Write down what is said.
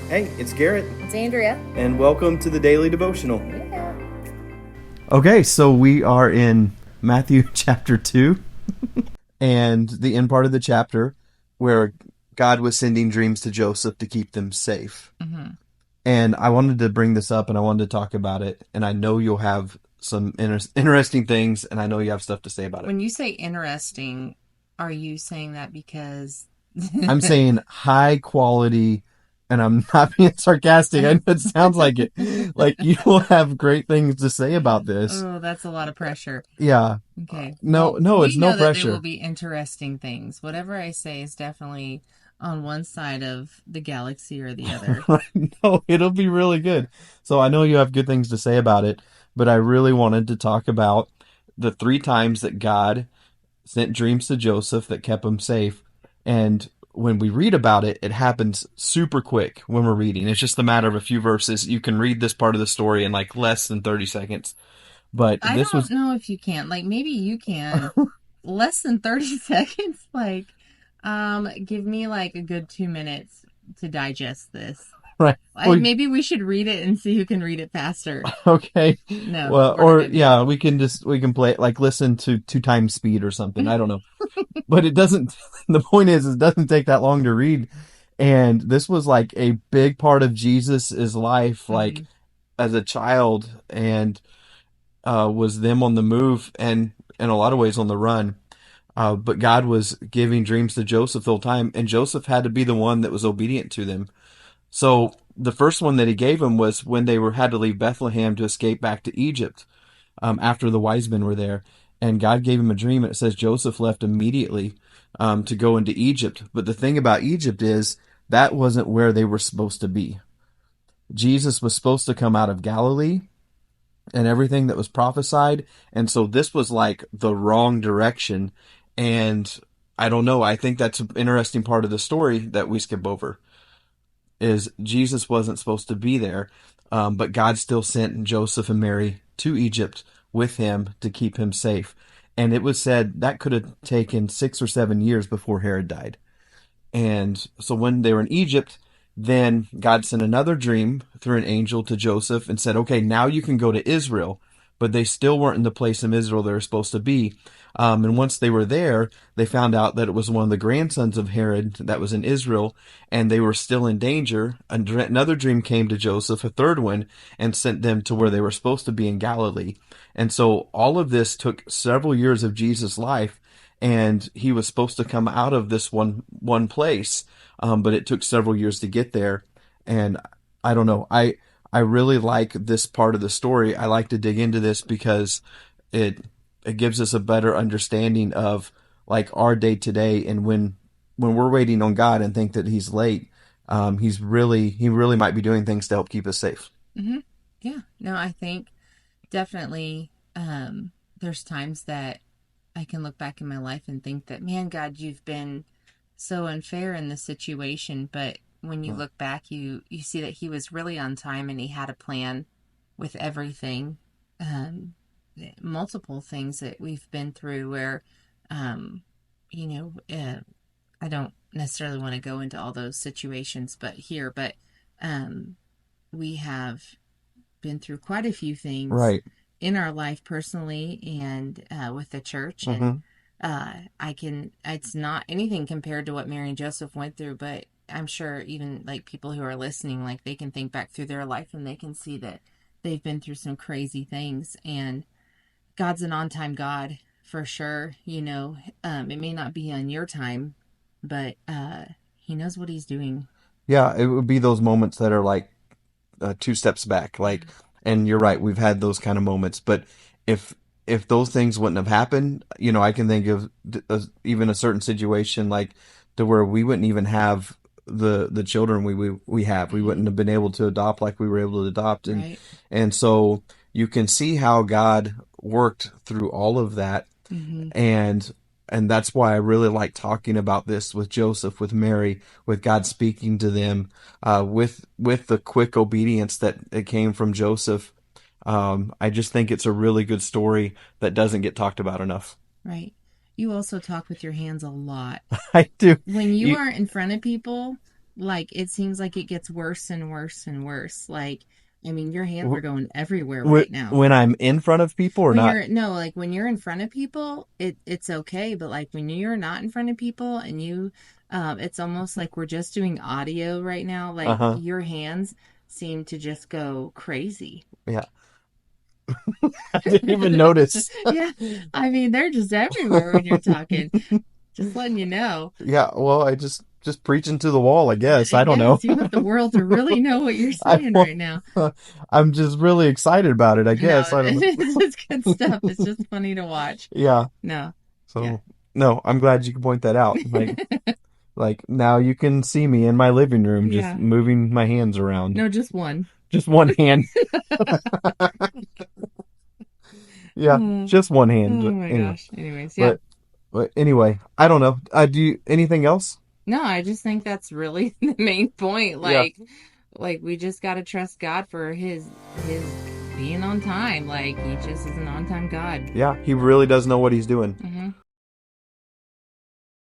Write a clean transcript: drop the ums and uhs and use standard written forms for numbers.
Hey, it's Garrett, It's Andrea. and welcome to the Daily Devotional. Yeah. Okay, so we are in Matthew chapter 2 and the end part of the chapter where God was sending dreams to Joseph to keep them safe. Mm-hmm. And I wanted to bring this up and I wanted to talk about it. And I know you'll have some interesting things and I know you have stuff to say about it. When you say interesting, are you saying that because I'm saying high quality, and I'm not being sarcastic. I know it sounds like it. Like you will have great things to say about this. oh, that's a lot of pressure. Yeah. Okay. No, Well, no, it's we no know that there will pressure. be interesting things. Whatever I say is definitely on one side of the galaxy or the other. No, it'll be really good. So I know you have good things to say about it, but I really wanted to talk about the three times that God sent dreams to Joseph that kept him safe. And when we read about it, it happens super quick when we're reading. It's just a matter of a few verses. You can read this part of the story in like less than 30 seconds. But I this don't was know if you can. Like maybe you can. Less than 30 seconds. Give me like a good 2 minutes to digest this. right. Well, Maybe we should read it and see who can read it faster. okay. No, Well, we're not or gonna do that. yeah, we can play it like listen to two times speed or something. I don't know. But it doesn't, the point is it doesn't take that long to read. And this was like a big part of Jesus's life, like Hmm. as a child, and was them on the move and in a lot of ways on the run. But God was giving dreams to Joseph the whole time, and Joseph had to be the one that was obedient to them. So the first one that he gave him was when they were had to leave Bethlehem to escape back to Egypt, after the wise men were there. And God gave him a dream, and it says Joseph left immediately to go into Egypt. But the thing about Egypt is that wasn't where they were supposed to be. Jesus was supposed to come out of Galilee and everything that was prophesied. And so this was like the wrong direction. And I don't know. I think that's an interesting part of the story that we skip over is Jesus wasn't supposed to be there, but God still sent Joseph and Mary to Egypt with him to keep him safe. And it was said that could have taken 6 or 7 years before Herod died. And so when they were in Egypt, then God sent another dream through an angel to Joseph and said, okay, now you can go to Israel. But they still weren't in the place in Israel they were supposed to be. And once they were there, they found out that it was one of the grandsons of Herod that was in Israel, and they were still in danger. Another dream came to Joseph, a third one, and sent them to where they were supposed to be in Galilee. And so all of this took several years of Jesus' life, and he was supposed to come out of this one place, but it took several years to get there. And I don't know, I really like this part of the story. I like to dig into this because it it gives us a better understanding of like our day to day, and when we're waiting on God and think that He's late, he really might be doing things to help keep us safe. Hmm. Yeah. No, I think definitely there's times that I can look back in my life and think that, man, God, you've been so unfair in this situation. But when you look back, you see that He was really on time and He had a plan with everything. Um, Multiple things that we've been through where, um, you know, I don't necessarily want to go into all those situations, but um, we have been through quite a few things Right. in our life personally and with the church. And Hmm. it's not anything compared to what Mary and Joseph went through, but I'm sure even like people who are listening, like they can think back through their life and they can see that they've been through some crazy things. And God's an on time God for sure. It may not be on your time, but He knows what He's doing. Yeah, it would be those moments that are like two steps back. Like, and you're right, we've had those kind of moments. But if if those things wouldn't have happened, I can think of even a certain situation like to where we wouldn't even have the children we have. We Mm-hmm. wouldn't have been able to adopt like we were able to adopt, Right. and so you can see how God worked through all of that, Mm-hmm. and that's why I really like talking about this with Joseph, with Mary, with God speaking to them, with the quick obedience that it came from Joseph. I just think it's a really good story that doesn't get talked about enough. Right. You also talk with your hands a lot. I do. When you You, are in front of people, like it seems like it gets worse and worse and worse. Like, I mean, your hands W- are going everywhere right now. When I'm in front of people or When not? you're no, like when you're in front of people, it's okay, but like when you're not in front of people and you it's almost like we're just doing audio right now, like Uh-huh. your hands seem to just go crazy. Yeah. I didn't even notice. Yeah. I mean, they're just everywhere when you're talking. Just letting you know. Yeah, well, I just preaching to the wall, I guess. I I don't know. guess you want the world to really know what you're I saying want, right now. I'm just really excited about it, I No, guess. I don't know. it's good stuff. It's just funny to watch. Yeah. No. Yeah. So, no, I'm glad you can point that out. Like now you can see me in my living room just Yeah. moving my hands around. No, just one. Just one hand. Yeah, Oh, just one oh hand. my Anyway, gosh. Anyways, yeah. but anyway, I don't know. Do you anything else? No, I just think that's really the main point. Yeah. Like we just got to trust God for his being on time. Like he just is an on time God. Yeah, he really does know what he's doing.